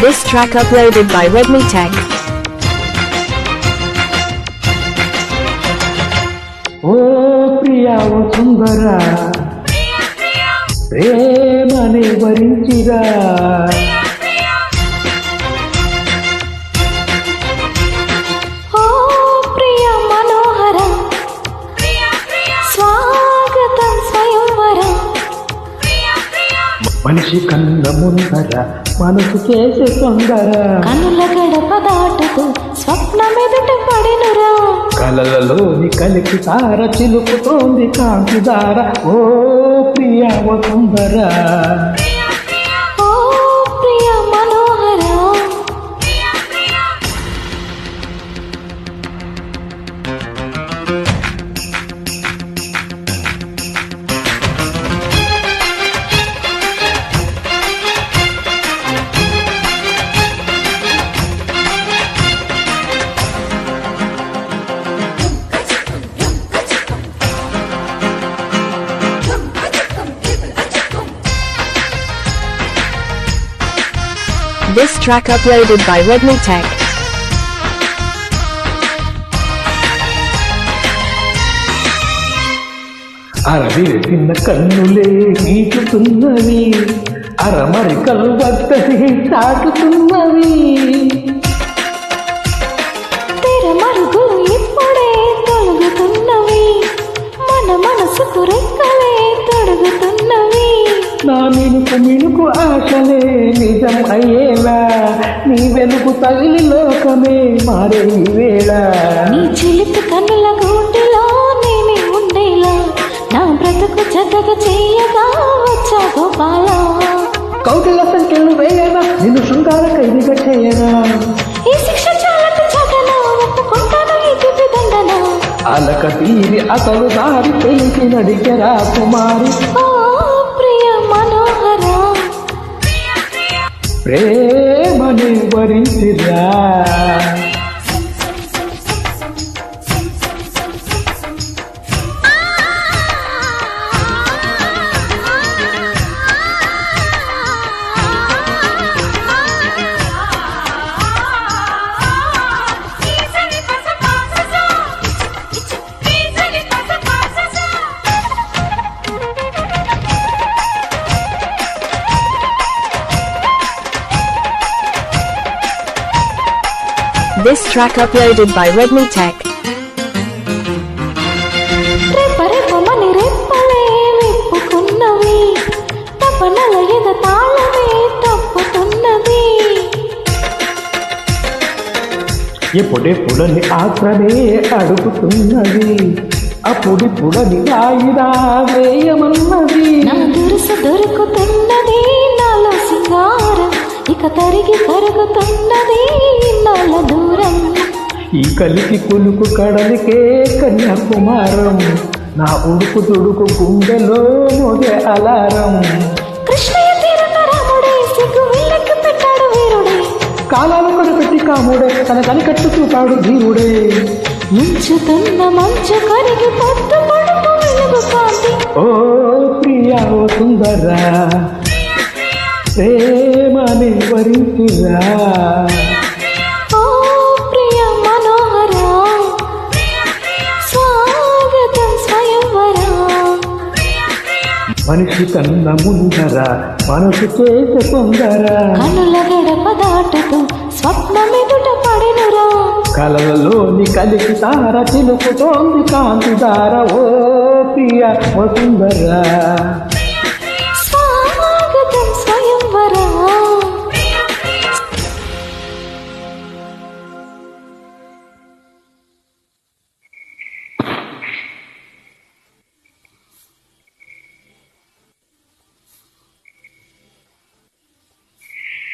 This track uploaded by Redmi Tech. ఓ ప్రియా ఓ సుందర ప్రేమని వరించిరా ఓ ప్రియ మనోహర స్వాగతం స్వయంవరం మనిషి కన్న ముందర మనసు చేసే తొందర కనుల గడప దాటుతూ స్వప్నమెదుట పడినురా కలలలోని కలికి తార చిలుకుతోంది కాంతిదార ఓ ప్రియా ఓ సుందర ఓ ప్రియ మనోహర This track uploaded by Redmi Tech. అరవిరిసిన కన్నులే వీచుతున్నవి అరమరికలు వద్దసి చాటుతున్నవి తెరమరుగులు ఇప్పుడే తొలగుతున్నవి మన మనసుకు రెక్కలే తొడుగుతున్నవి నా మినుకు మినుకు ఆశలే నిజం అయ్యేలా నీ వెలుగు తగిలి లోకమే మారే ఈ వేళ నీ చిలిపి కన్నుల గూటిలో నేనే ఉండేలా నా బ్రతుకు జతగా చేయగా వచ్చా గోపాల కౌటిల సంఖ్యలు వేయగా నిన్ను శృంగార ఖైదీగా చేయగా ఈ శిక్ష చాలంటే చాటనా ఒప్పుకుంటాను ఈ దివ్య దండన అలక తీరి అసలు దారి తెలిసి నడికెరా కుమారి ఓ ప్రియ మనోహర ప్రేమని వరించిరా This track uploaded by Redmi Tech. రెప్పరెప్పమని రెప్పలే విప్పుకున్నవి తపనల ఎద తాళమే తప్పుతున్నది ఎప్పుడెప్పుడని ఆత్రనే అడుగుతున్నది అప్పుడిప్పుడని వాయిదా వేయమన్నది నా దురుసు దొరుకుతున్నది నాలో సింగారం ఇక తరిగి కరుగుతున్నది ఇన్నాళ్ళ దూరం ఈ కలికి కులుకు కడలికే కన్యాకుమారం నా ఉడుకు తుడుకు గుండెలో మోగే అలారం కృష్ణయ్య తీరున్న రాముడే సిగ్గు వీళ్ళకి పెట్టాడు వీరుడే కాలాలు కనిపెట్టి కాముడే తన కనికట్టు చూపాడు ధీరుడే ముంచుతున్న మంచు కరిగి పొద్దు పొడుపు వెలుగు కాంతి ఓ ప్రియా ఓ సుందర ప్రేమని వరించిరా ఓ ప్రియ మనోహర స్వాగతం స్వయంవరం మనిషి కన్న ముందర మనసు చేసే తొందర కనుల గడప దాటుతూ స్వప్నమెదుట పడినురా కలలలోని కలిసి తార చిలుకుతోంది కాంతిదార ఓ ప్రియ ఓ సుందర